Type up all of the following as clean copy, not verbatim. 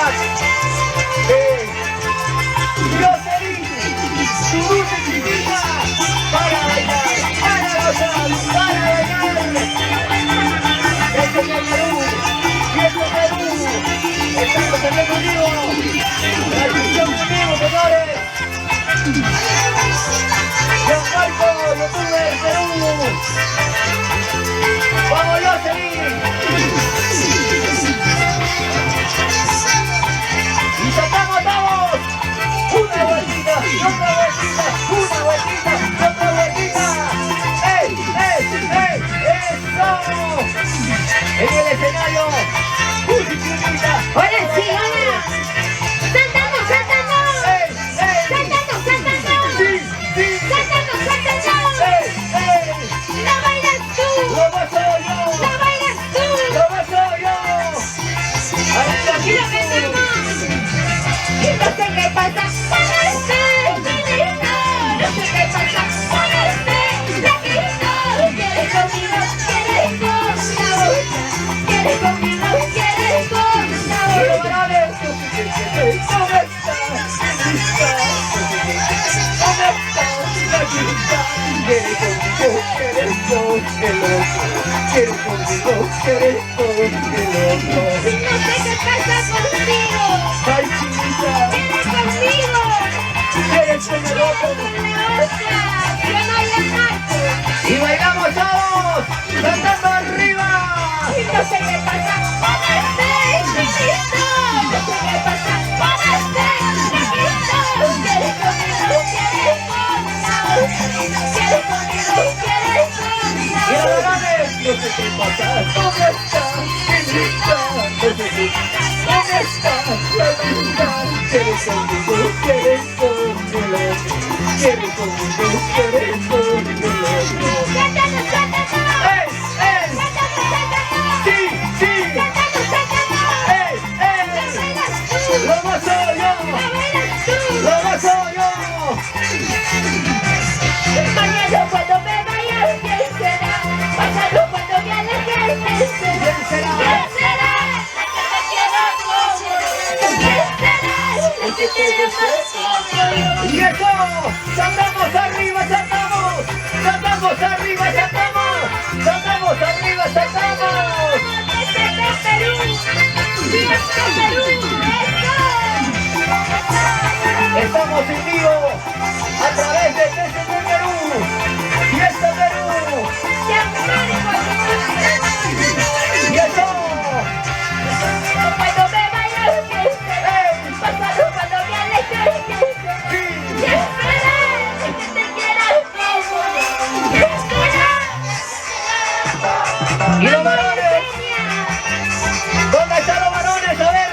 más. Jocelyn, su dulce chiquita, para bailar, para gozar, para bailar. Este es el Perú, y este es Perú. Estamos en el vivo. Transmisión en vivo, señores. Gianmarco, youtuber Perú. Vamos, Jocelyn. Y saltamos todos. Una vueltita, y otra vueltita, una vueltita, y otra vueltita. ¡Ey, ey, ey! ¡Eso! En el escenario, musiquita. ¡Ahora sí, ahora! ¡Saltando, saltando! ¡Ey, ey! ¡Saltando, saltando! ¡Sí, sí! ¡Saltando, saltando! ¡Ey, ey! ¡La bailas tú! ¡Lo gozo yo! ¡La bailas tú! ¡Lo gozo yo! ¡Arriba, ¡Y lo cantamos! Y no sé qué pasa con este chiquito. No sé qué pasa con este flaquito. ¿Quieres conmigo? ¿Quieres con la boca? ¿Quieres conmigo? ¿Quieres con la ¡Pero boca? varales! ¿Dónde está? ¿Dónde está? La chiquita. ¿Quieres conmigo? ¿Quieres con el otro? ¿Quieres conmigo? ¿Quieres con el otro? No sé qué pasa contigo. ¡Ay, chiquita! ¿Quieres conmigo? ¿Quieres con el otro? Con la otra. Yo no le marco. ¡Y bailamos todos! ¡Saltando arriba! Y no sé qué pasa con este chiquito. No sé qué pasa con este chiquito. ¿Quieres conmigo? ¿Quieres con la otra? ¿Quieres conmigo? ¿Quieres con ¡Y la los otra? varones! No sé qué pasa. ¿Dónde está? Chiquita. No sé qué pasa. ¿Dónde está? La chiquita. ¿Quieres conmigo? ¿Quieres con el otro? ¿Quieres conmigo? ¿Quieres con el otro? ¡Saltando, saltando! ¡Ey, ey! ¡Saltando, saltando! ¡Sí, sí! ¡Saltando, saltando! ¡Ey, ey! ¡La bailas tú! ¡Lo gozo yo! ¡La bailas tú! ¡Lo gozo yo! Mañana cuando me vaya, ¿quién será? Pasado cuando me aleje, ¿quién será? ¿Quién será? ¿Quién será? La que me quiera como yo. ¿Quién será? La que quiere más como yo. ¡Y eso! ¡Saltamos arriba, saltamos! ¡Saltamos arriba, saltamos! ¡Saltamos arriba, saltamos! ¡Este es Perú! ¡Siempre Perú! ¡Eso! Estamos en vivo a través de TCT Perú. ¡Fiesta Perú! ¡Y eso! Cuando me vaya, ¿quién será? Pasado cuando me aleje, ¿quién será? ¡Sí! ¿Quién será? El que te quiera como yo. ¿Quién será? ¡Y los varones! ¿Dónde están los varones? A ver.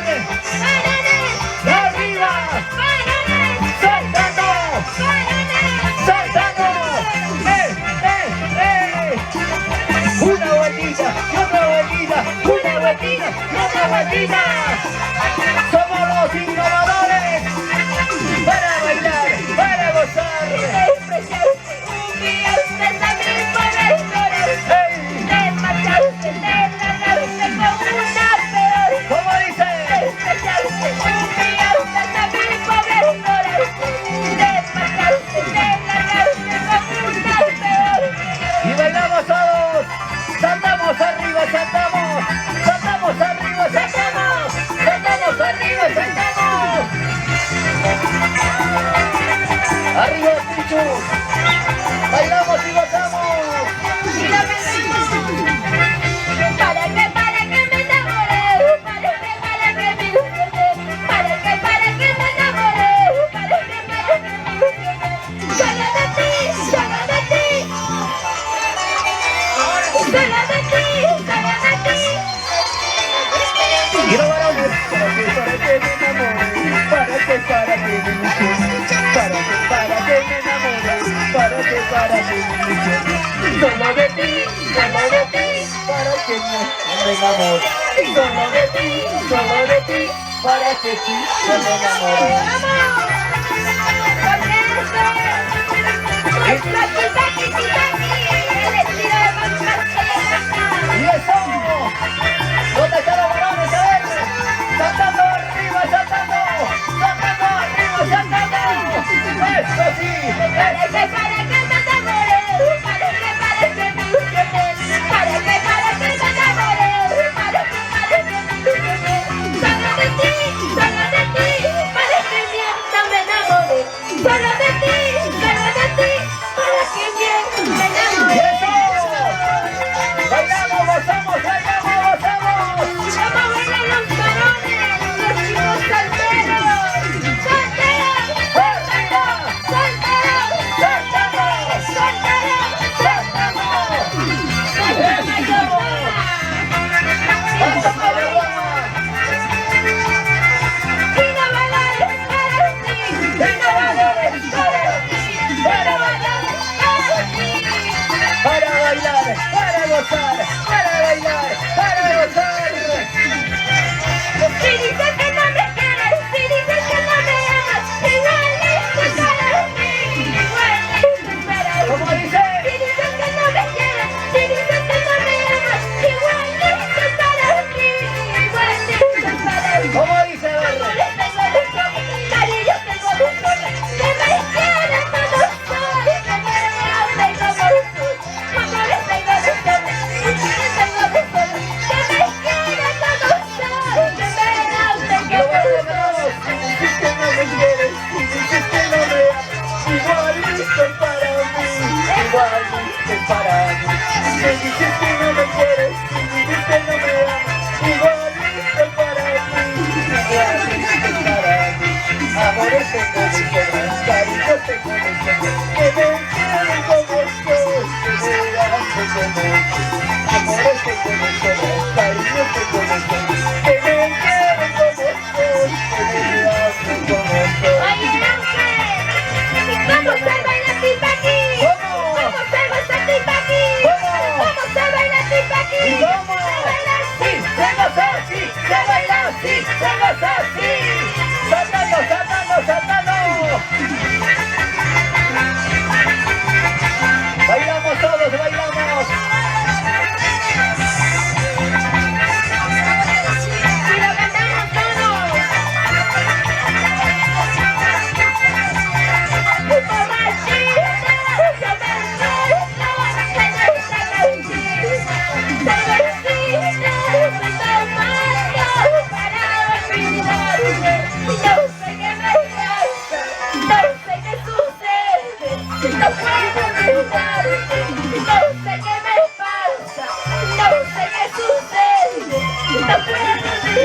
¡Arriba! ¡Saltando! ¡Saltando! ¡Eh! Una vueltita y otra vueltita, una vueltita y otra vueltita. Somos los innovadores para bailar, para gozar. Un día usted también para llorar. ¡Ey! Te marchaste, te largaste con una peor. ¿Cómo dice? Despechaste, un día usted también para llorar. Te marchaste, te largaste con una peor. Y bailamos todos. Saltamos arriba, saltamos. Saltamos arriba, saltamos. Saltamos arriba, saltamos. Arriba, Pichu. Bailamos y gozamos. Y lo bailamos. Para que me enamoré. Para que me ilusioné. Para que me enamoré. Para que me ilusioné. Solo de ti, solo de ti. Solo de ti, solo de ti. Y los varones. Para que me enamore. Para que me ilusione. Para que me enamore. Para que me ilusione. Solo de ti, para que me enamore. Solo de ti, para que sí me enamore. ¡Y eso! ¿Dónde están los varones? A ver, saltando arriba, ¿Cómo dice Verde? Amores tengo de sobra, cariños tengo de sobra, que me quieren cuando soy, que me hablen como soy. Amores tengo de sobra, mujeres tengo de sobra, que me quieren cuando soy, que me hablen Lo como bueno soy. no, si dices que no me quieres, si dices que no me amas, igual listo para mí, igual listo para mí. Si dices que no me quieres, si dices que no me amas, igual listo para mí, igual listo para mí. Amores tengo de sobra, cariños tengo de sobra, que me quieren como soy, que me hacen como soy. Amores tengo de sobra, cariños tengo de sobra, que me quieren como soy, que me hacen como soy. Oye, Ángel, vamos a bailar tipa-aquí. ¿Cómo? Vamos a gozar tipa-aquí. ¿Cómo? Vamos a bailar tipa-aquí. ¿Y cómo? A bailar Sí, se goza así, se baila así, se goza así. Saltando, saltando, saltando. Bailamos todos, bailamos. y lo cantamos todos.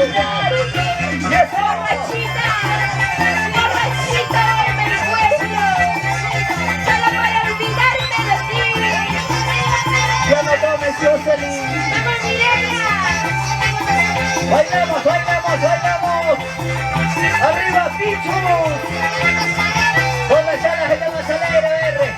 Y eso. Borrachita, me encuentro, solo para olvidarme de ti. Ya no tomes, Jocelyn. ¡Vamos, Mireia! Bailamos, bailamos, bailamos. Arriba, Pichus. ¿Dónde está la gente más alegre, verde?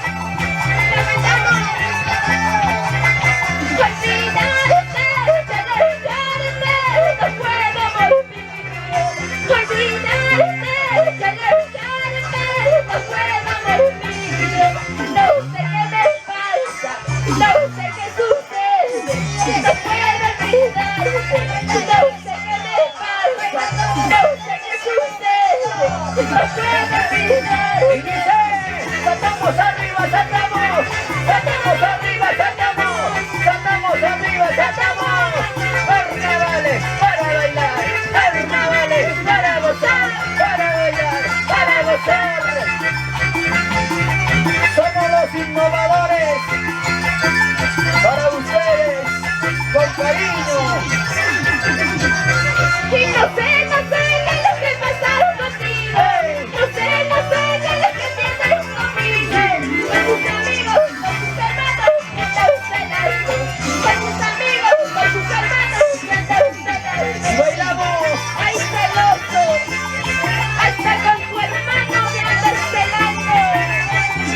Y dice, saltamos arriba, saltamos, saltamos arriba, saltamos, saltamos arriba, saltamos. Carnavales para bailar, carnavales para gozar, para bailar, para gozar. Somos los innovadores, para ustedes, con cariño. Y no sé qué es lo que pasa contigo. ¡Hey! No sé qué es lo que tienes conmigo. Con tus amigos, con tus hermanos, que te gusta el algo. Con tus amigos, con tus hermanos, que te gusta el algo. Y bailamos. ¡Ay, celoso! Hasta con tu hermano me andas celando.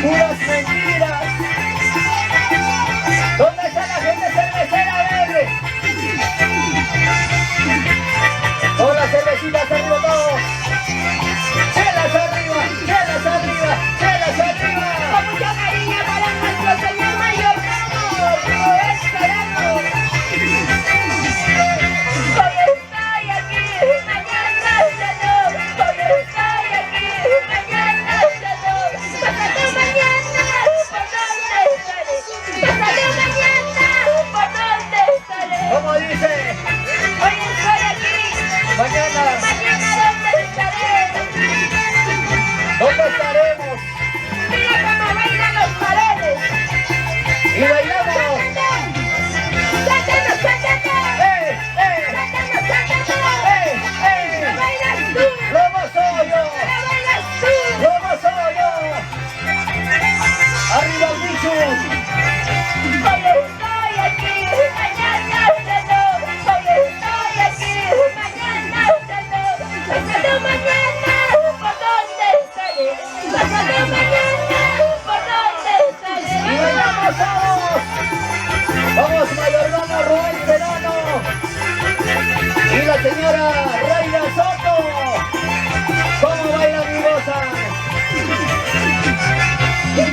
Puras mentiras. ¿Dónde está la gente cervecera verde? Hola, cervecitas arriba todos. Chelas arriba, chelas arriba, chelas arriba. Con mucho cariño para nuestro señor mayordomo, Rubén Serrano. Hoy estoy aquí, mañana ya no. Hoy estoy aquí, mañana ya no. Pásate mañana, ¿por dónde estaré? Pásate mañana, ¿por dónde estaré? ¿Cómo dice? Hoy estoy aquí, Mañana, mañana ¿dónde estaré? ¿dónde estaremos? Mira cómo bailan los paredes. Y bailamos. ¡Sácanos, sácanos! ¡Eh, eh, ¡Sácanos, sácanos! eh, eh! ¡Lo bailas tú! ¡Lobo soy yo! ¡Lo bailas tú! ¡Lobo soy yo! ¡Arriba el bicho! Hoy estoy aquí, mañana ya no. Hoy estoy aquí, mañana ya no. Pásate mañana, ¿por dónde estaré? Pásate mañana, ¿por dónde ¡Y estaré? bailamos todos! ¡Vamos, mayordomo Rubén Serrano! ¡Y la señora Reina Soto! ¿Cómo baila mi goza?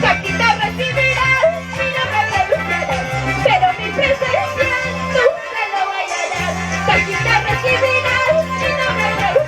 Aquí te recibirás, mi nombre pronunciarás, pero mi presencia nunca lo bailarás. Aquí te recibirás, mi nombre pronunciarás.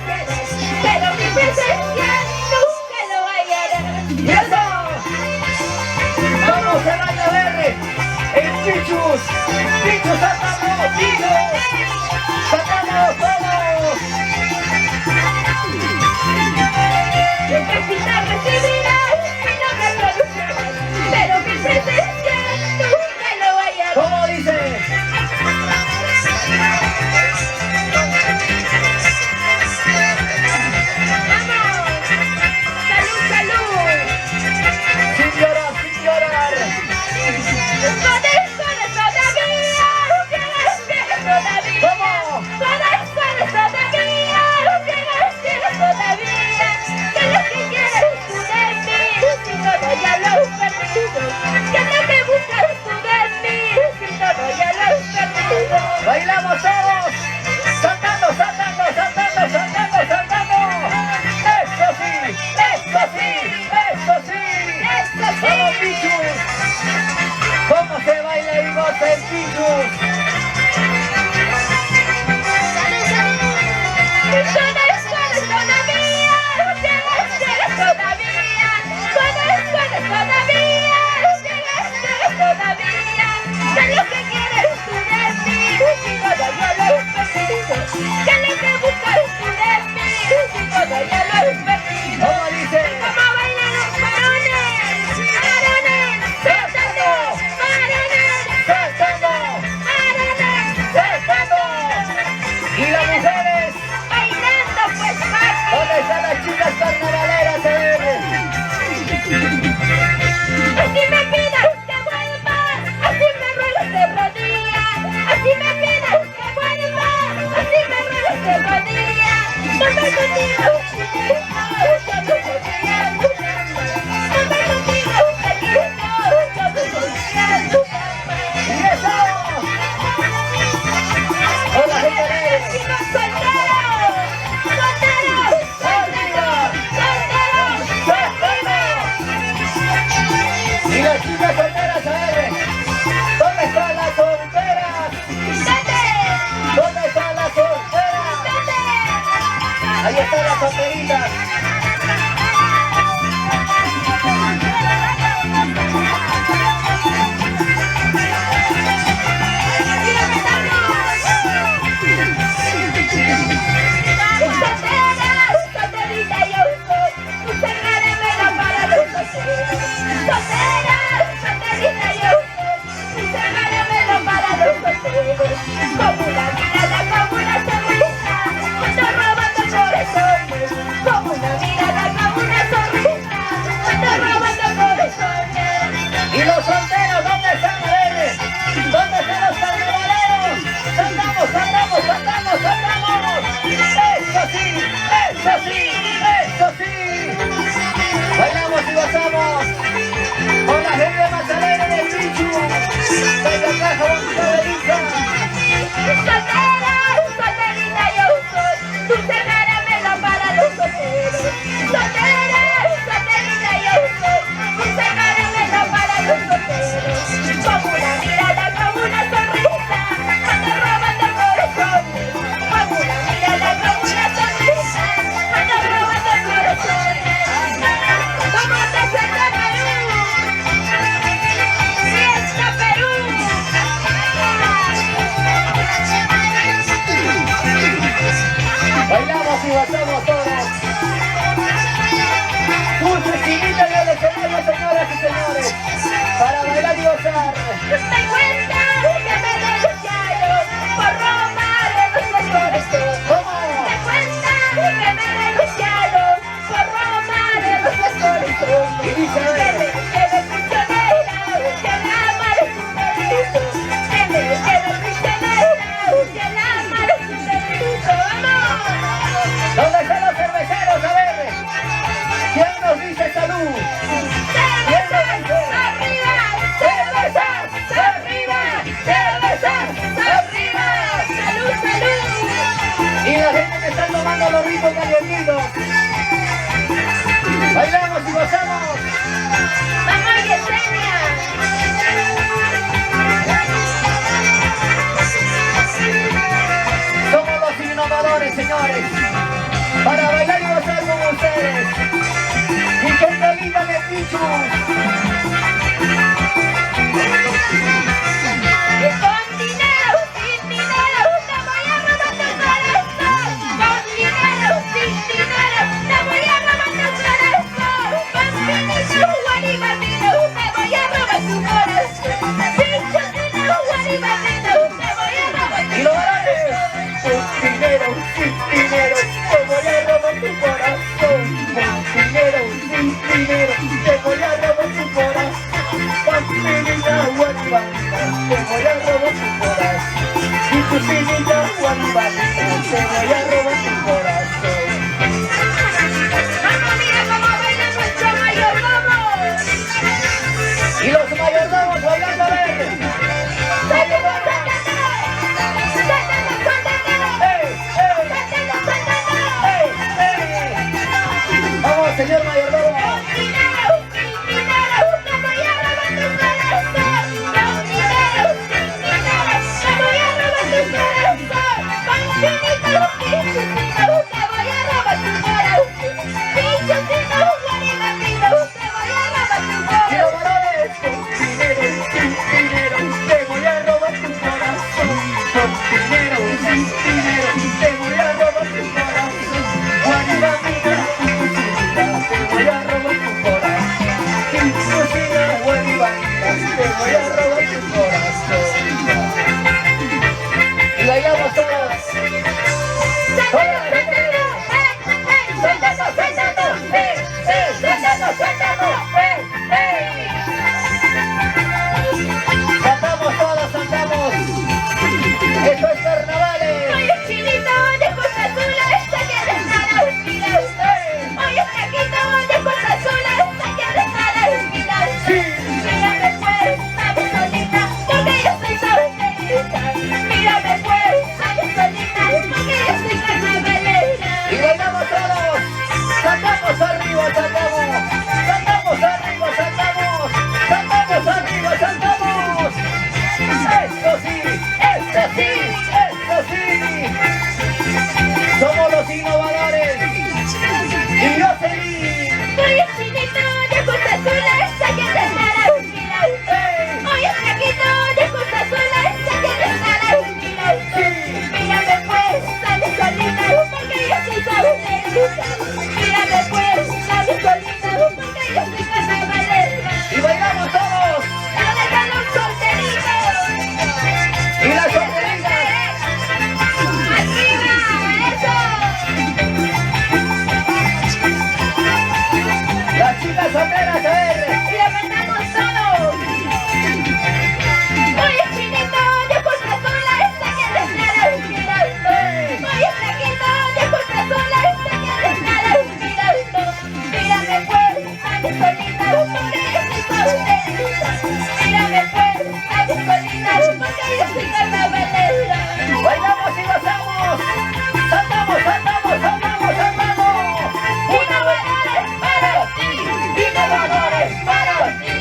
¿Cómo dice? ¡Saltando! ¡Saltando! ¿Y las mujeres? ¿Dónde están las chicas carnavaleras? A ver. Así me pidas que vuelva, así me ruegas de rodillas, así me pidas que vuelva, así me ruegas de rodillas. Tomar contigo un chinito, yo me podría luchar. Tomar contigo un taquito, yo me podría luchar. ¡Y eso! ¡Hola, gente alegre! ¡Chicos solteros! ¡Solteros! ¡Solteros! ¡Solteros! Y las chicas solteras, a ver. ¿Dónde están las solteras? ¿Dónde están las solteras? Ahí están las solteritas. Como una mirada, como una sonrisa, me está robando corazones. Como una mirada, como una sonrisa, me está robando corazones. ¿Y los solteros dónde están, alegres? ¿Dónde están los carnavaleros? ¡Saltamos, saltamos, saltamos, saltamos! ¡Eso sí! ¡Eso sí! ¡Eso sí! Bailamos y gozamos con la gente más alegre del Pichu. ¡Venga acá, jabón cabelita! Solterita yo soy, dulce caramelo para los solteros. Solterita yo soy, dulce caramelo para los solteros. Como una mirada, como una sonrisa, ando robando corazones. Como una mirada, como una sonrisa, ando robando corazones. ¿Cómo te suelta Perú? ¡Fiesta Perú! Bailamos y gozamos todos. Dulce esquinita en el escenario, señoras y señores, para bailar y gozar. Me cuenta que me denunciaron por robarle nuestro corazón. ¿Cómo? Me cuenta que me denunciaron por robarle nuestro corazón. Y dice, a Que ver. me quede prisionera, que la amar es un delito. Que me quede prisionera, que la amar es un delito. ¡Vamos! ¿Dónde están los cerveceros? A ver. ¿Quién nos dice salud? ¡Cervezas arriba! ¡Cervezas arriba! ¡Cervezas arriba! ¡Salud, salud! Y la gente que está tomando los ricos calientitos. Bailamos y gozamos. ¡Mamá Yesenia! Somos los innovadores, señores, para bailar y gozar con ustedes. Y gente linda de Pichu. Con dinero, sin dinero, te voy a robar tu corazón. Con dinero, sin dinero, te voy a robar tu corazón. Con dinero, guaribardino, te voy a robar tu corazón. Pincho dinero, guaribardino, te voy a robar tu Y los varones, sin dinero, te voy a robar tu corazón. Con dinero, sin dinero, te voy a robar tu corazón. Con finita guaribandina, te voy a robar tu corazón. Y tu finita guaribandina, te voy a robar tu corazón. Mamá, mira cómo baila nuestro mayordomo. Y los mayordomos bailando a ver. ¡Mayordomo! ¡Ey, ey! ¡Ey, ey! ¡Vamos, señor mayordomo! Con dinero, sin dinero, te voy a robar tu corazón. Con dinero, sin dinero, te voy a robar tu corazón. Con finito, sin dinero, Mírame pues, la gasolina, porque yo soy carnavalera. Y bailamos todos. ¿Dónde están los solteritos? Y las solteritas. ¡Arriba! ¡Eso! Las chicas solteras, a ver. ¡Y le cantamos todos! Oye, chinito, de costa sola, esta que te estará mirando. Oye, flaquito, de costa sola, esta que te estará mirando. Mírame pues, a mi solita, porque yo soy solterita. Mírame pues, a mi solita, porque yo soy carnavalera. Bailamos y gozamos. Saltamos, saltamos, saltamos, saltamos. Innovadores para ti, innovadores para ti,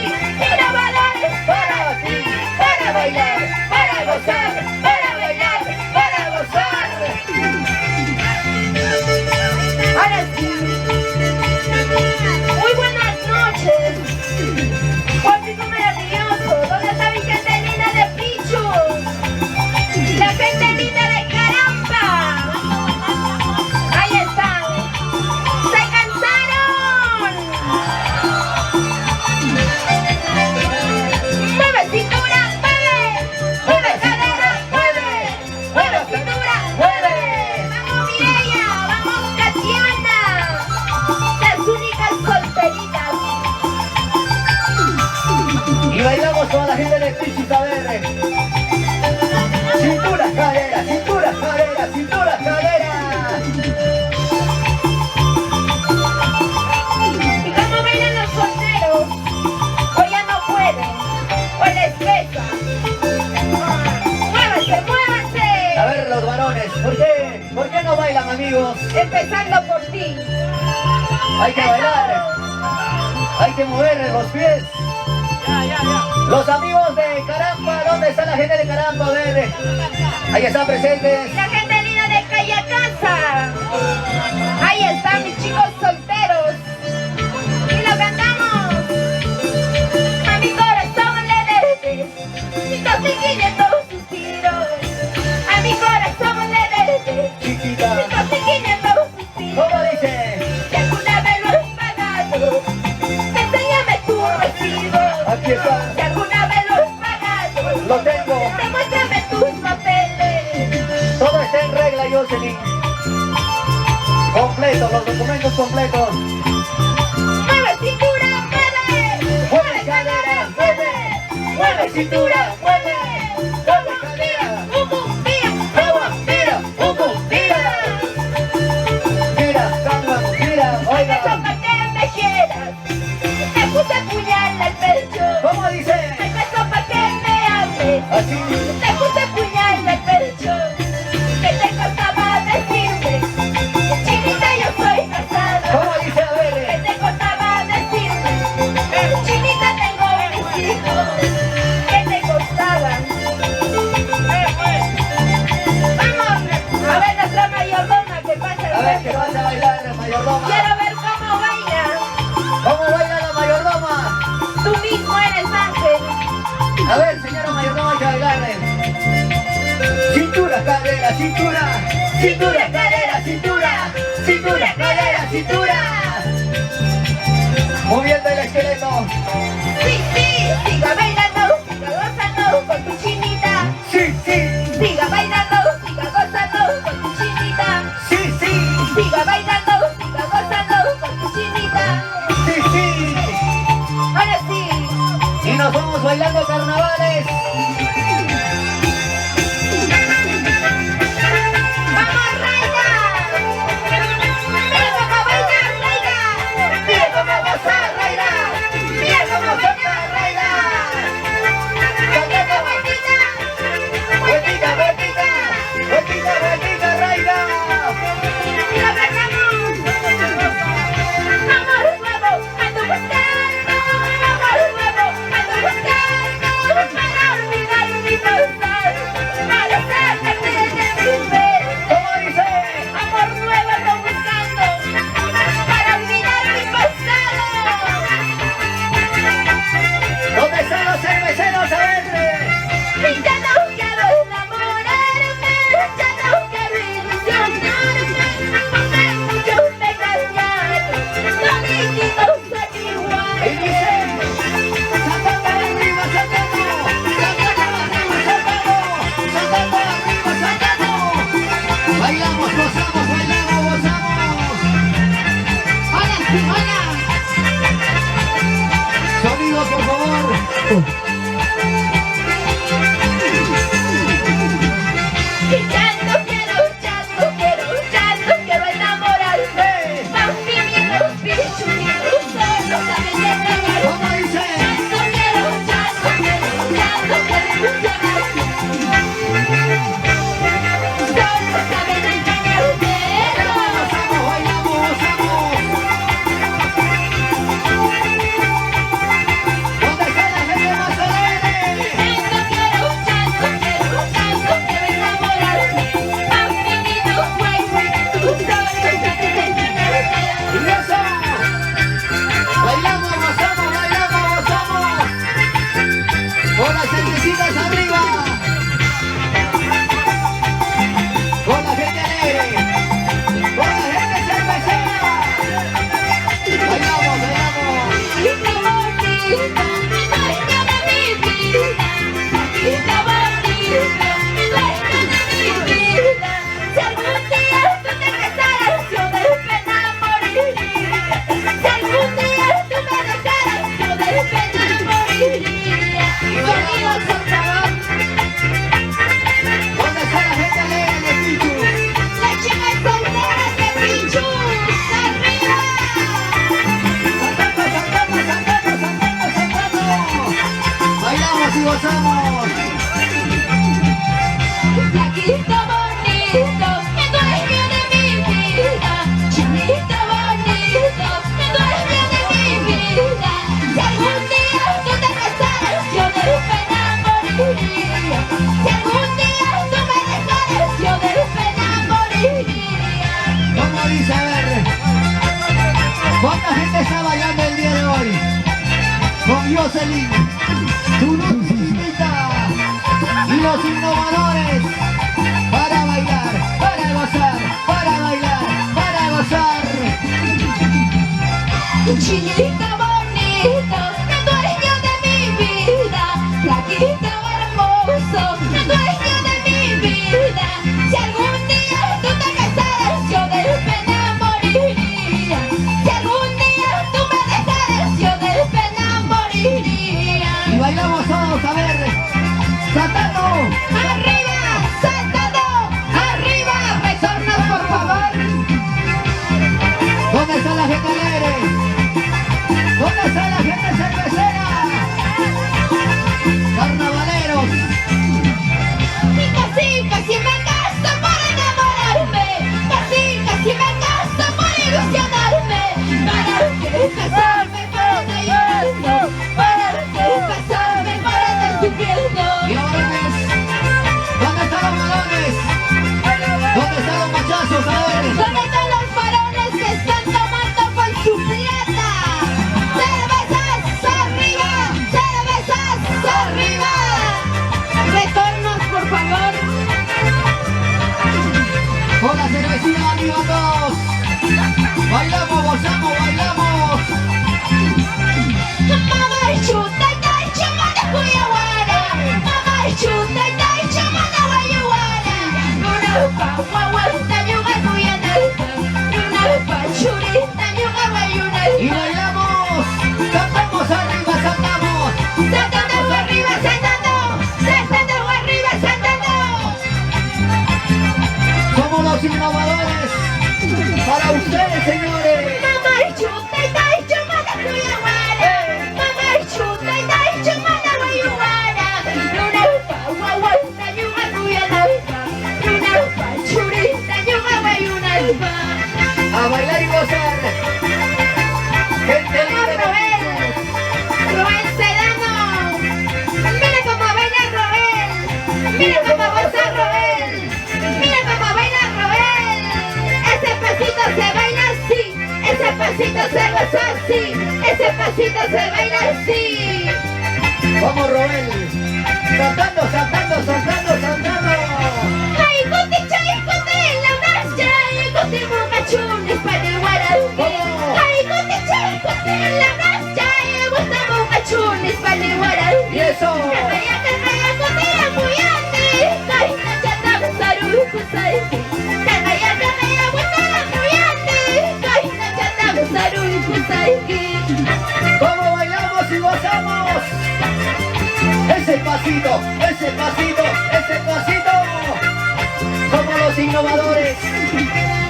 innovadores para ti, para bailar, para gozar, para bailar, para gozar. Ahora sí, muy buenas noches, público maravilloso, ¿dónde está mi gente linda de Pichu? La gente linda de Caramba. Ahí están. ¡Se cansaron! ¡Mueve cintura, mueve! ¡Mueve cadera, mueve! ¡Mueve cintura, mueve! ¡Vamos Mireia! ¡Vamos Tatiana! Las únicas solteritas. Y bailamos toda la gente de Pichis, a ver. Cintura, cadera, cintura, cadera, cintura, cadera. ¿Y cómo bailan los solteros? Hoy ya no pueden. Hoy les pesa. ¡Muévanse, muévanse! A ver, los varones, ¿por qué no bailan, amigos? Empezando por ti. Hay que bailar, hay que mover los pies. Los amigos de Caramba, ¿dónde está la gente de Caramba? A ver, ahí están presentes. La gente linda de Calle Casa. Ahí están mis chicos solteros. Y lo cantamos. A mi corazón le debes 500 suspiros. A mi corazón le debes Chiquita, 500 suspiros. ¿cómo dice? Si alguna vez lo has pagado, enséñame tu recibo. Aquí está, Si alguna vez lo has pagado, lo tengo. demuéstrame tus papeles. Todo está en regla, Jocelyn. Completos, los documentos completos. Mueve cintura, mueve. Mueve cadera, mueve. Mueve cintura, mueve. Mueve cadera, mira. Mira, mira. Mira, calma, mira, Eso oiga. pa' que me quieras. Te puse puñal al pecho. ¿Cómo dice? Eso pa' que me hables. Así. Te puse puñal al pecho. ¿Qué te costaba decirme? Chinita, yo soy casado. ¿Cómo dice? A ¿Qué ver. te costaba decirme? Chinita, tengo mis hijos. ¿Qué te costaba? Vamos a ver nuestra mayordoma que pasa. A ver qué vas a bailar, mayordoma. Quiero ver cómo baila. ¿Cómo baila la mayordoma? Tú mismo eres ángel. A ver, señora mayordoma, hay que bailar. Cintura, cadera, cintura. Cintura, cadera, cintura. Cintura, cadera, cintura. Moviendo el esqueleto. Sí, sí, siga bailando, siga gozando con tu chinita. Sí, sí, Siga bailando, siga gozando con tu chinita. sí, sí, Siga bailando, siga gozando con tu chinita. sí, sí. Ahora sí, Y nos vamos bailando carnavales. ¡vamos, Raida! ¡Mira cómo baila, Raida! ¡Mira cómo goza, Raida! ¡Mira cómo baila, Raida! ¡Cantando vueltita! Vueltita, vueltita, vueltita, vueltita, Raida. ¡Y lo cantamos! ¡Amor nuevo, ando buscando! ¡Amor nuevo, ando buscando! ¡Para olvidar mi Y ya no quiero enamorarme. Van viniendo los pichulitos, solo saben de tragar. ¿Cómo dice? Ya no quiero ilusionarme. Solo saben engañarme. Gozamos, bailamos, gozamos. ¿Dónde está la gente más alegre? Ya no quiero enamorarme. Van viniendo los pichulitos, solo saben engañarme. Y eso. Bailamos, gozamos, bailamos, gozamos. Con las gentecitas arriba. Con la gente alegre. Con la gente cervecera. Bailamos, bailamos. Está bonito, dueño de mi vida. Está bonito, dueño de mi vida. Si algún día tú te casaras, yo de pena moriría. Si algún día tú me dejaras, yo de pena moriría. Sonidos, por favor. ¿Dónde está la gente alegre de Pichu? Las chicas solteras de Pichu, arriba. Saltando, saltando, saltando, saltando, saltando. Bailamos y gozamos. Flaquito bonito, el dueño de mi vida. Chinito bonito, el dueño de mi vida. Si algún día tú te casaras, yo de pena moriría. Si algún día tú me dejaras, yo de pena moriría. ¿Cómo dice? A ver. ¿Cuánta gente está bailando el día de hoy? Con Jocelyn, tu lucecita y los innovadores para bailar, para gozar, para bailar, para gozar. Chinito bonito, el dueño de mi vida. Flaquito hermoso, el dueño de mi vida. Si algún día tú te casaras, yo de pena moriría. Si algún día tú me dejaras, yo de pena moriría. Y bailamos todos, a ver. Saltando. Arriba, saltando, arriba, retornos por favor. ¿Dónde está la gente alegre? ¿Dónde está la gente cervecera? Carnavaleros. Y casi me caso por enamorarme. Casi me caso por ilusionarme. ¿Para qué casarme por estar llorando? ¿Para qué casarme por estar sufriendo? ¿Y ahora qué es? ¿Dónde están los balones? ¿Dónde están los machazos? A ver. ¿Dónde están los varones que están tomando con su plata? ¡Cervezas arriba! ¡Cervezas arriba! Retornos, por favor. Con la cervecita arriba todos. Bailamos, gozamos, bailamos. Mamá y chuta y tai chamana cuyaguara. Mamá y chuta y tai chamana guayuara. Luna pa guaguanta yuga cuyanalpa. Luna pa churita yuga Y guayunalpa. bailamos. Saltamos arriba, saltamos. Saltando arriba, saltando arriba, saltando. Somos los innovadores. Para ustedes, señores. Mamá y chuta y tai chamana cuyaguara. Mamá y chuta y tai chamana guayuara. Luna pa guaguanta yuga cuyanalpa. Luna pa churita yuga guayunalpa. A bailar y gozar. Gente Vamos, linda. Roel Sedano. Mira cómo baila Roel. Mira cómo goza Roel. Mira cómo baila Roel. Ese pasito se baila así. Ese pasito se goza así. Ese pasito se baila así. Vamos, Roel. Saltando, saltando, saltando, saltando. Ay, guti chay, guti la marcha. Ay, guti mucachunes para el guarauque. Ay, guti chay, guti la marcha. Ay, guti mucachunes para el guarauque. Y eso. Carraya, carraya, gotera muy grande. Ay, nachata, saru, kusaiki. Carraya, carraya, gotera muy grande. Ay, nachata, saru, kusaiki. ¿Cómo bailamos y gozamos? pasito, ese pasito, ese pasito. Somos los innovadores.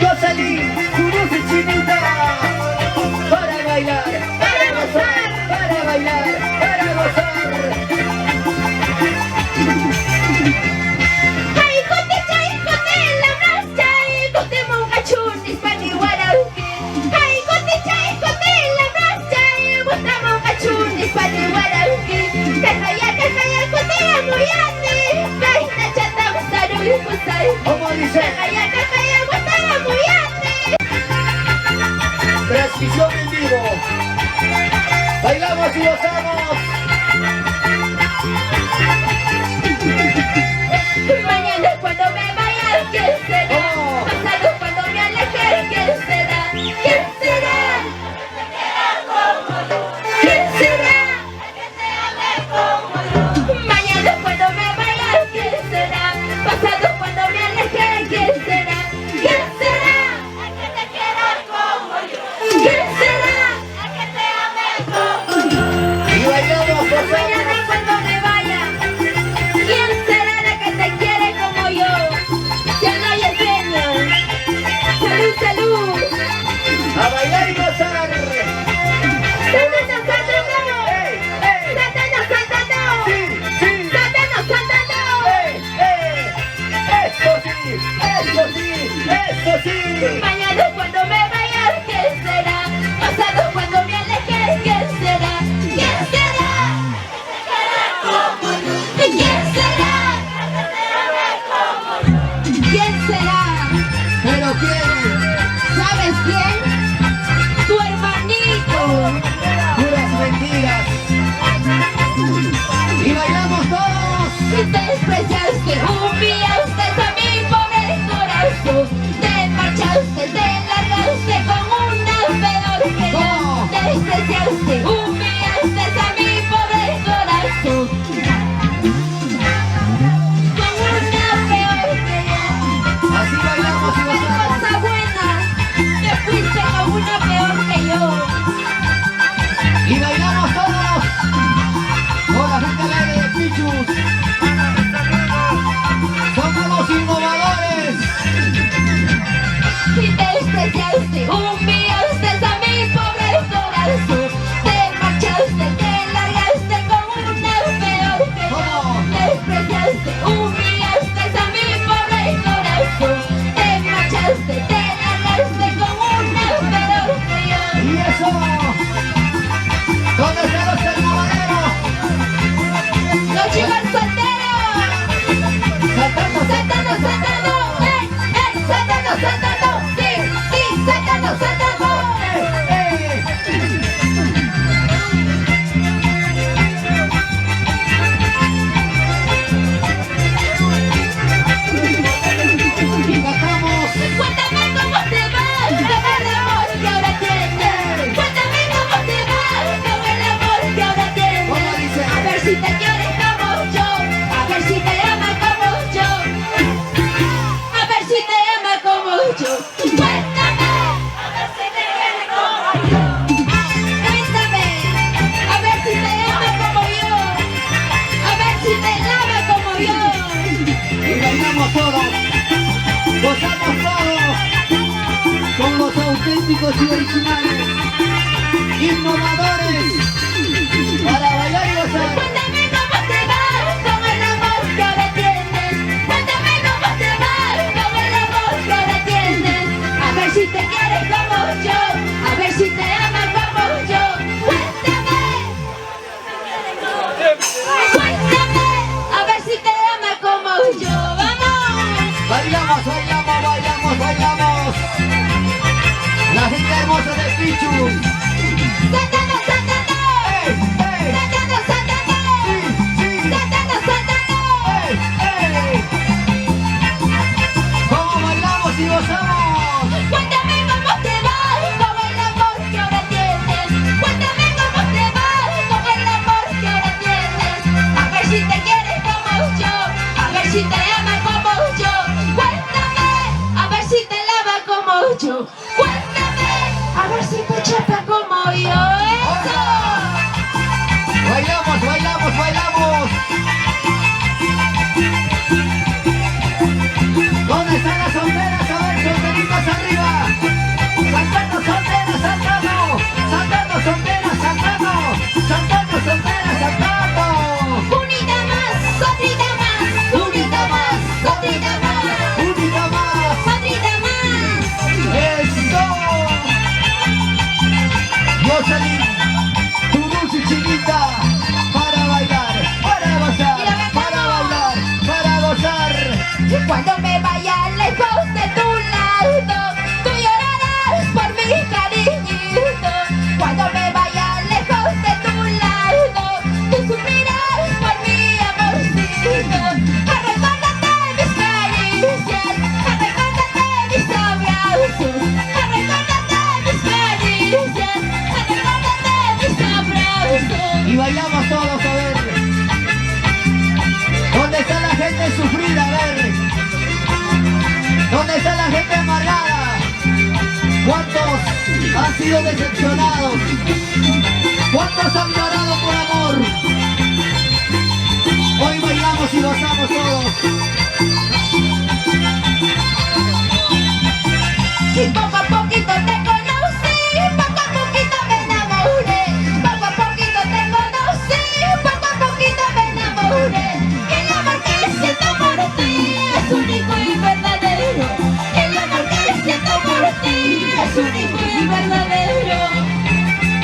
Jocelyn, Cruz y Chinita. Para bailar, para gozar, para bailar, para gozar. Ay, cote, chay, cote, la bracha, cote, monga, chunis, pani, guarauque. Ay, cote, chay, cote, la bracha, cote, monga, chunis, pani, guarauque. Cajaya, cote, amuyate, caína, chata, gustaru, y gustai. ¿Cómo dice? Cajaya, cote, amuyate. Transmisión en vivo. Bailamos y gozamos. Mañana es cuando me vaya, ¿quién será? ¿Cómo? Pasado cuando me aleje, ¿quién será? ¿Quién será? ¿Quién será? Mañana es cuando me vaya, ¿quién será? Pasado cuando me aleje, ¿quién será? ¿Quién será? ¿Quién será? Y bailamos, gozamos. Mañana cuando me vaya, ¿quién será la que te quiere como yo? Ya no hay enseño. Salud, salud. A bailar y gozar. Sátano, sátano. ¡Ey, ey! Sátano, sátano. ¡Sí, sí! Sátano, sátano. ¡Ey, ey! ¡Eso sí! ¡Eso sí! ¡Eso sí! Mañana cuando me vaya, ¿quién será? Pasado cuando me aleje, ¿quién será? ¿Quién será? ¿Quién será? ¿Quién será? ¿Pero quién? ¿Sabes quién? Tu hermanito. Puras mentiras. Y bailamos todos. Si te despreciaste, humillaste a mi pobre corazón. Te marchaste, te largaste con una peor que yo. ¿Cómo? Te despreciaste, humillaste a mi pobre corazón. Con una peor que yo. Así bailamos y Pero gozamos. cosa buena, te fuiste con una peor que yo. Y bailamos todos. Con la gente alegre de Pichus. Somos los innovadores. Si te despreciaste, humillaste a mi pobre corazón. Te marchaste, te largaste con una peor que yo. ¿Cómo? Te despreciaste, humillaste a mi pobre corazón. Te marchaste, te largaste con una peor que yo. Y eso. ¿Dónde están los carnavaleros? Los chicos solteros. Saltando, Sátano, sátano, sátano, sátano, sí, sátano, sátano. Y cantamos. Cuéntame cómo te va con el amor que ahora tienes. Cuéntame cómo te va con el amor que ahora tienes. ¿Cómo dice? A ver si te quieres como yo, a ver si te ama como yo, a ver si te ama como yo. Cuéntame, a ver si te quiere como yo. Cuéntame, a ver si te ama como yo, a ver si te lava como yo. Y bailamos todos. Gozamos todos. Con los auténticos y originales. Innovadores. Para bailar y gozar. Cuéntame cómo te va con el amor que ahora tienes. Cuéntame cómo te va con el amor que ahora tienes. A ver si te quieres como yo, a ver si te ama como yo. Cuéntame, cuéntame, a ver si te ama como yo. Vamos. Bailamos, bailamos, bailamos, bailamos. La gente hermosa de Pichus. Sátano, sátano, ¡Ey, ey! sátano, sátano, ¡Sí, sí! sátano, sátano. ¡Ey, ey! ¿Cómo bailamos y gozamos? Cuéntame cómo te va han sido decepcionados. ¿Cuántos han llorado por amor? Hoy bailamos y gozamos todos. Y poco a poquito te conocí, poco a poquito me enamoré. Poco a poquito te conocí, poco a poquito me enamoré. El amor que siento por ti es único y verdadero. El amor que siento por ti es único y verdadero.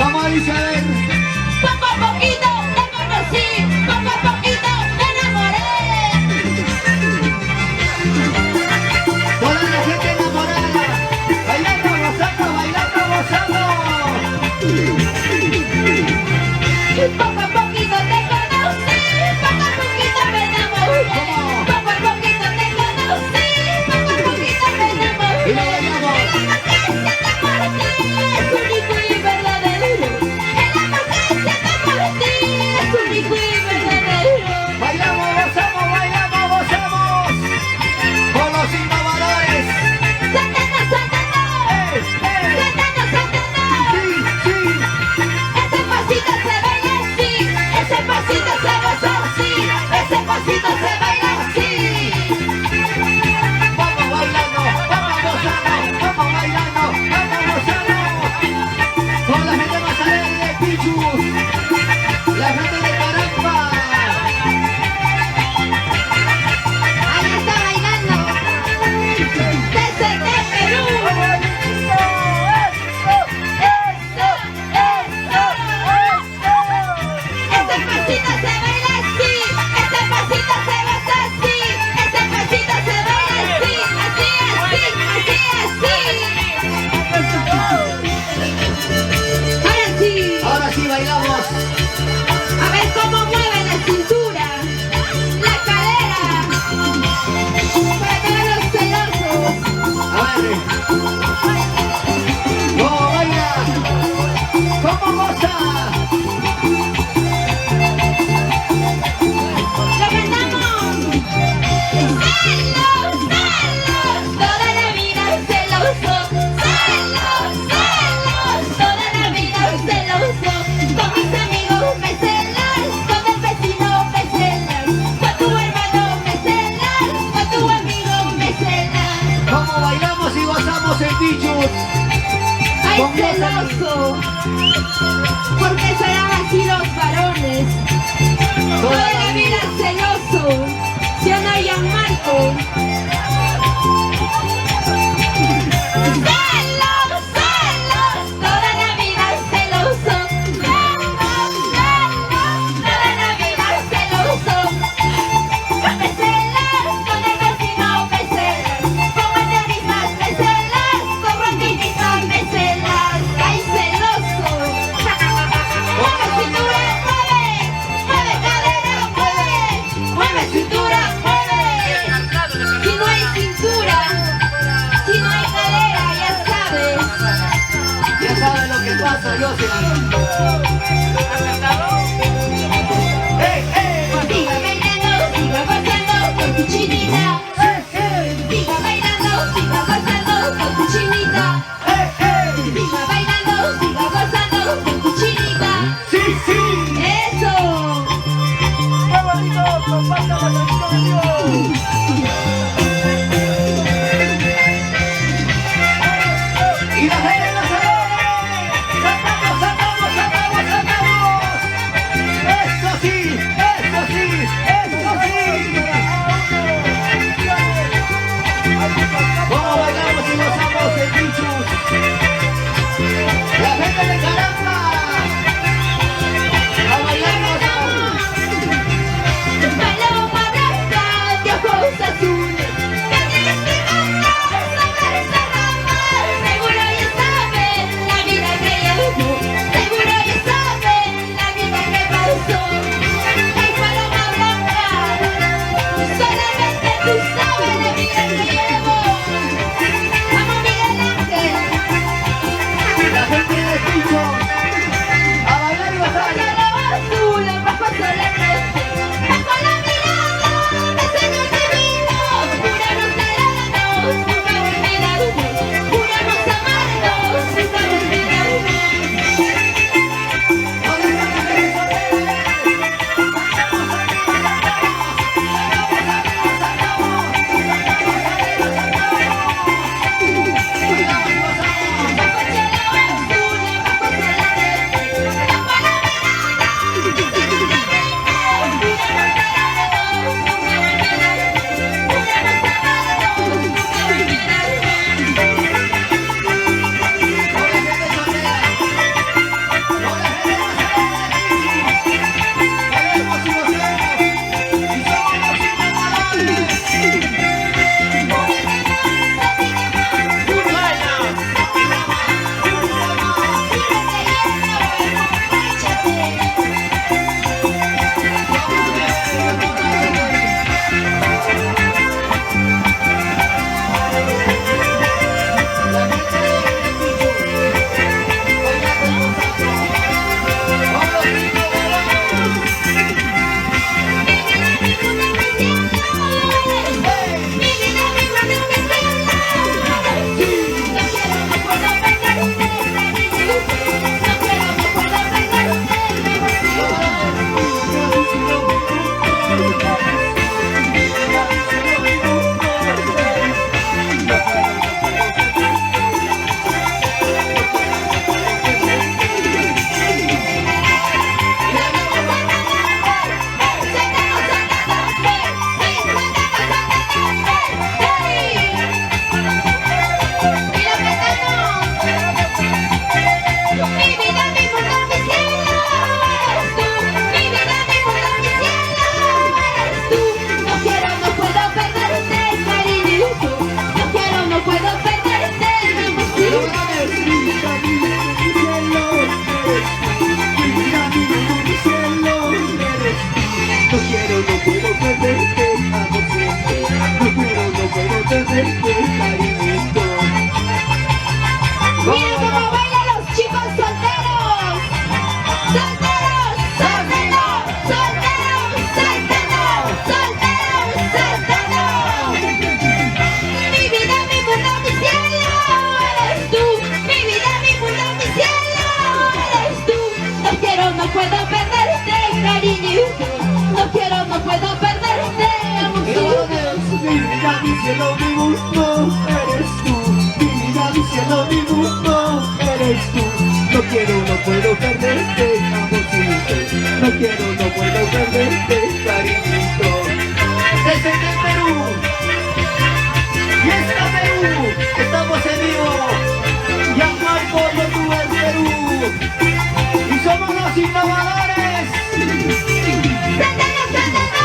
¿Cómo dice? A ver. Poco a poquito te conocí, poco a poquito me enamoré. Toda la gente enamorada, bailando, gozando, bailando, gozando. Y poco a poquito te conocí, poco a poquito me enamoré. Poco a poquito te conocí, poco a poquito me enamoré. Y lo bailamos. El amor que siento por ti es único y verdadero. El amor que siento por ti es único y verdadero. Bailamos, gozamos, bailamos, gozamos. Con los innovadores. ¡Suéltanos, suéltanos! ¡Suéltanos, suéltanos! Sí, sí. Ese pasito se baila así, ese pasito se goza así, ese pasito se baila así. Vamos bailando, vamos gozando, vamos bailando, vamos gozando. Con la gente más alegre de Pichus, la gente de Caramba. Ahí está bailando, desde Perú. Ese pasito se baila así, ese pasito se goza así, ese pasito se baila así, así, así, así, así. Ahora sí bailamos. A ver cómo mueve la cintura, la cadera, para todos los celosos. A ver. ¿Cómo baila? ¿Cómo goza? ¡Lo cantamos! ¡Celos, celos! Toda la vida celoso. ¡Celos, celos! Toda la vida celoso. Con mis amigos me celas, con el vecino me celas, con tu hermano me celas, con tu amigo me celas. ¿Cómo bailamos y gozamos en Pichus? ¡Ay, Con celoso! Porque serán así los varones. Toda la vida celoso. ¿Sí o no, Gianmarco? ¡Celos, celos! Toda la vida celoso. ¡Celos, celos! Toda la vida celoso. Me celas, con el vecino me celas, con materialistas me celas, con randinistas me celas. ¡Ay, celoso! ¡Mueve cintura, mueve! ¡Mueve cadera, mueve! ¡Mueve cintura, mueve! Si no hay cintura, si no hay cadera, ya sabes. Ya saben lo que pasa, Jocelyn. ¡Hey, hey! Siga bailando, siga gozando con tu chinita. Siga bailando, siga gozando con tu chinita. ¡Hey, hey! Siga bailando, siga gozando con tu chinita. ¡Sí, sí! ¡Eso! ¡Qué bonito! ¡Compartan la canción, amigos! ¡Y la gente no se ve! ¡Saltamos, saltamos, saltamos, saltamos! chicos solteros. Solteros, solteros, solteros, solteros, solteros, solteros. Mi vida, mi mundo, mi cielo, eres tú. Mi vida, mi mundo, mi cielo, eres tú. No quiero, no puedo perderte, cariñito. No quiero, no puedo perderte, amorcito. Mi vida, mi cielo, mi mundo, eres tú. Mi vida, mi cielo, mi mundo, eres tú. No quiero, no puedo perderte, amorcito. No quiero, no puedo perderte, cariñito. Desde el Perú. Y está Perú. Estamos en vivo. Gianmarco Youtuber Perú. Y somos los innovadores. Santana, Santana,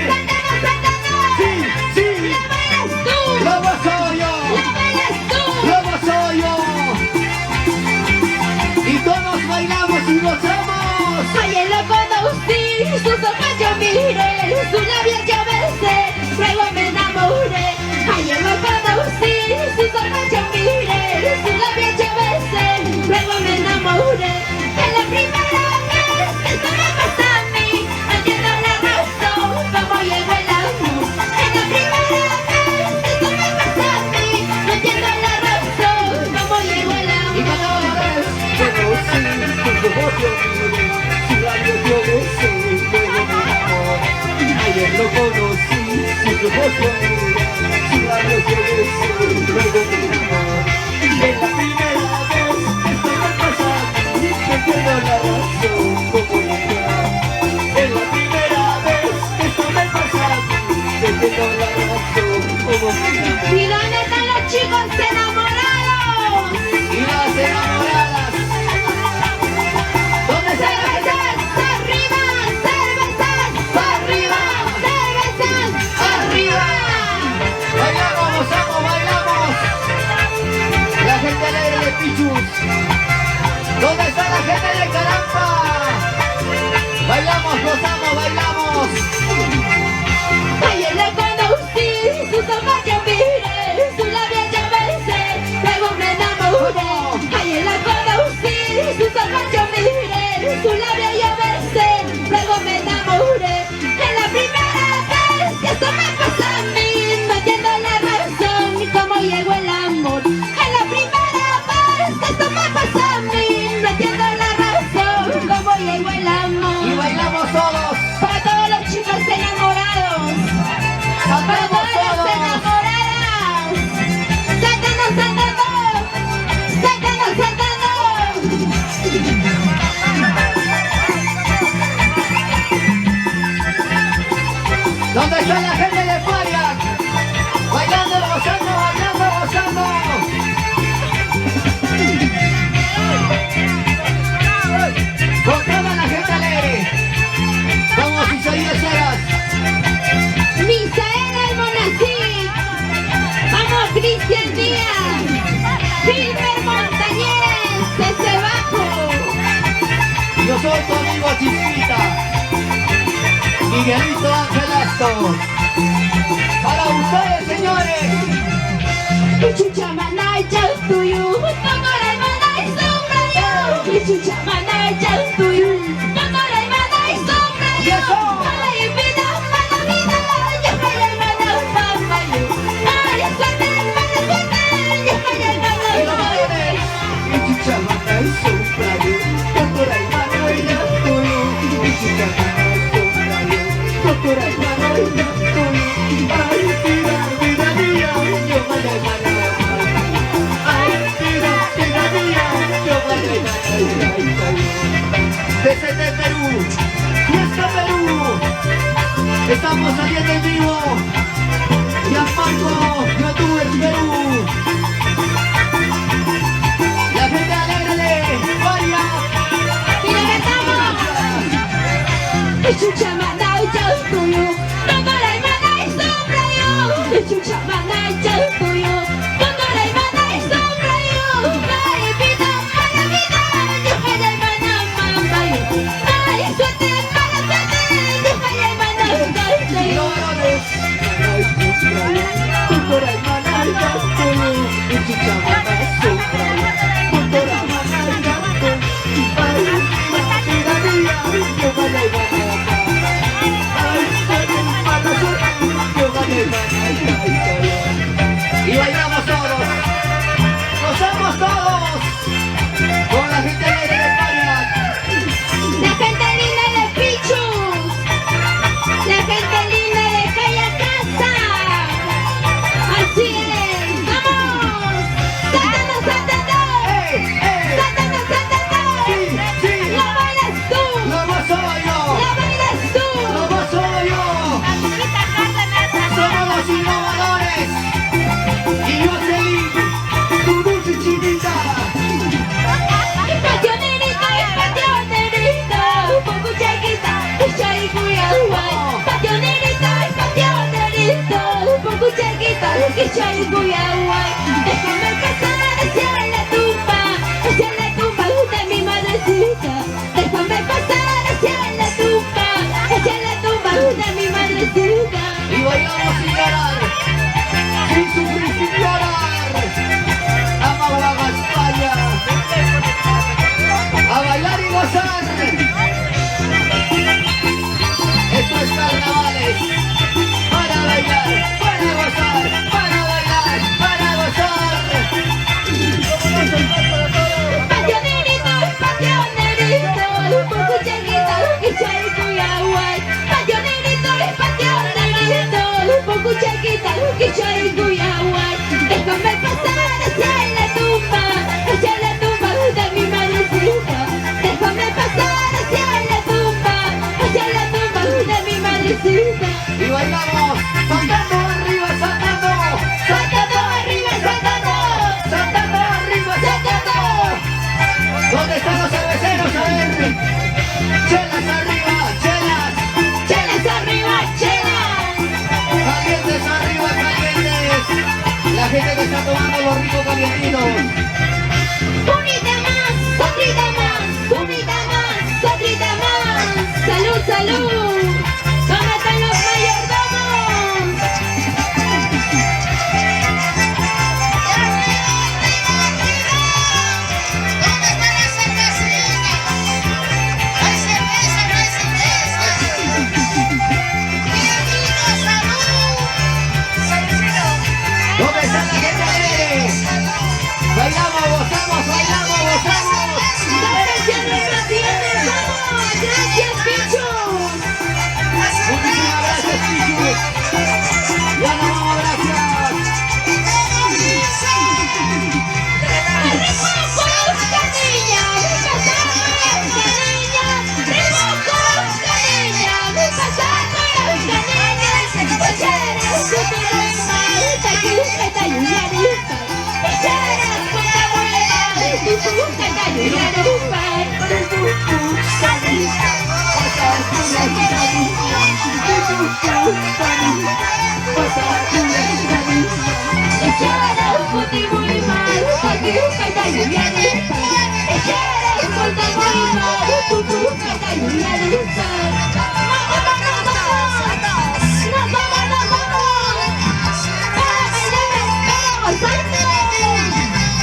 Santana, Santana. Sí, sí. La bailas tú, Lobo soy yo. la bailas tú. Lobo soy yo. Y todos bailamos y gozamos. Ayer lo conocí, sus ojos yo miré, sus labios yo besé, luego me enamoré. Ayer lo conocí, sus ojos yo miré, sus labios yo besé, luego me enamoré. En la primera vez que esto me pasa a mí, no entiendo la razón, cómo llegó el amor. En la primera vez que esto me pasa a mí, no entiendo la razón, cómo llegó el Y amor. cada vez Conocí tus ojos yo miré, sus labios yo besé, luego me enamoré. Ayer lo conocí, sus ojos yo miré, sus labios yo besé, luego me enamoré. En la primera vez que esto me pasa a mí, no entiendo la razón, cómo llegar. En la primera vez que esto me pasa a mí, no entiendo la razón, cómo llegar. ¿Y dónde están los chicos enamorados? y las enamoradas. ¿Dónde está la gente? ¡Cervezas arriba! ¡Cervezas arriba! ¡Cervezas arriba! Bailamos, gozamos, bailamos. La gente alegre de Pichus. ¿Dónde está la gente de Caramba? Bailamos, gozamos, bailamos. Ayer la conocí, sus ojos yo miré, sus labios yo besé, luego me enamoré. Ayer la conocí, sus ojos yo miré, sus labios yo besé, luego me enamoré. En la primera vez que esto me pasa a mí, no entiendo la razón cómo llegó el amor. En la primera vez que esto me pasa a mí, no entiendo la razón cómo llegó el Y amor. bailamos todos. Para todos los chicos enamorados. Para Saltamos todas las todos. enamoradas. Saltando, saltando. Saltando, saltando. ¿Dónde está la gente de Farias? Bailando, gozando, bailando, gozando. Con toda la gente alegre. Como si soy de Ceras. Misael Almonacid. Vamos, Cristian Díaz. Gilbert Montañez. Desde abajo. Yo soy tu amigo Chispita. Miguelito Ángel Astor. Para ustedes, señores. Chucha manay just to you. Pangoray manay sombrayo. Chucha manay just to you. Pangoray manay sombrayo. Y eso. Ay vida, mala vida. Yo soy el mano mamayo. Ay suerte, mala suerte. Yo soy el mano Pero mamayo. viene. Y chichamana y sombrayo, doctora hermano ella tuyo. Y chichamana y sombrayo, doctora hermano ella tuyo. Ay, vida, vida mía, yo vale mala. Ay, vida, vida mía, yo vale mala. Desde Perú. Fiesta Perú. Estamos saliendo en vivo. Gianmarco Youtuber Perú. La gente alegre de Farias. Mira que estamos. Chucha manay just to you. Pangoray manay sombrayo. Chucha manay just to you. Pangoray manay sombrayo. Ay vida, mala vida. Yo soy el mano mamayo. Ay suerte, mala suerte. Yo soy el mano Y los mamayo. varones. Doctora hermana ella tuyo. Y chichamana y sombrayo, doctora hermano changuita, Kichayguyahuay. Déjame pasar hacia la tumba de mi madrecita. Déjame pasar hacia la tumba de mi madrecita. Y bailamos sin llorar, sin sufrir, sin llorar. Amaguaga España, a bailar y gozar. Esto es carnavales, para bailar, para gozar, para bailar, para gozar. Pasionerito, pasionerito, un poco changuita, Kichayguyahuay. Pasionerito, pasionerito, un poco changuita, Kichayguyahuay. Déjame pasar hacia la tumba de mi madrecita. Déjame pasar hacia la tumba de mi madrecita. Y bailamos, saltando arriba, saltando, Saltando arriba, saltando, saltando arriba, saltando. ¿Dónde están los cerveceros? A ver, chelas arriba, chelas, chelas arriba, chelas. calientes arriba, calientes. La gente que está tomando los ricos calientitos. Unita más, otrita más, unita más, otrita más. Salud, salud. ¿Dónde están los mayordomos? ¿Dónde están las cervecitas? Hay cerveza, no hay cerveza. ¡Qué rico, salud! ¿Dónde está la gente alegre? Bailamos, gozamos, bailamos, gozamos. Gracias, gracias, vamos. Gracias, bichos. Muchísimas gracias, Pichu. Ya nos vamos, gracias.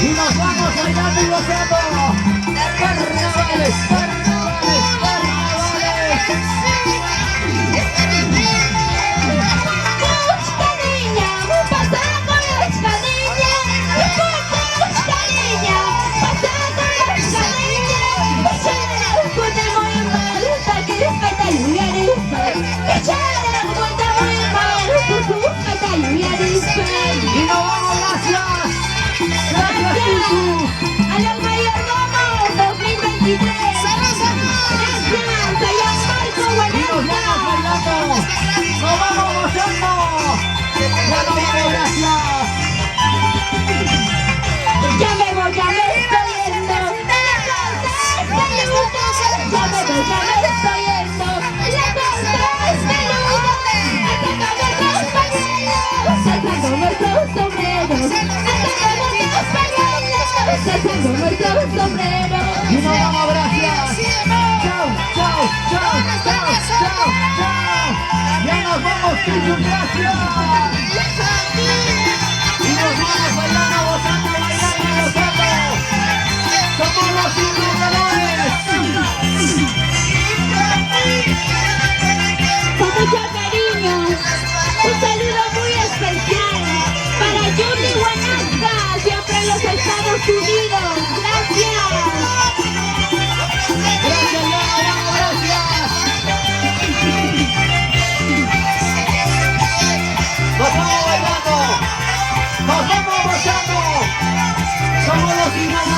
Y nos vamos bailando y gozando. Carnavales, carnavales, carnavales. Y nos vamos, gracias. Gracias, Pichu. A los mayordomos 2023. Gracias, allá Marco Y nos Buenasca. vamos bailando. Nos vamos gozando. Ya nos vamos, gracias. Ya me voy, ya me estoy yendo. La costa es peluda. Ya me voy, ya me estoy yendo. La costa es peluda. Sacando nuestros sombreros. Sacando nuestros pañuelos. Sacando nuestros sombreros. Y nos vamos, gracias. Chao, chao, chao, chao, chao, chao. Ya nos vamos, Pichu, gracias. Y nos vamos bailando, gozando, bailando, gozando. Somos los innovadores. Con mucho cariño, un saludo muy especial para Judy Buenasca, siempre en los Estados Unidos. Gracias. Gracias, Yana, vamos, gracias. Nos vamos bailando. Nos vamos gozando. Somos los innovadores.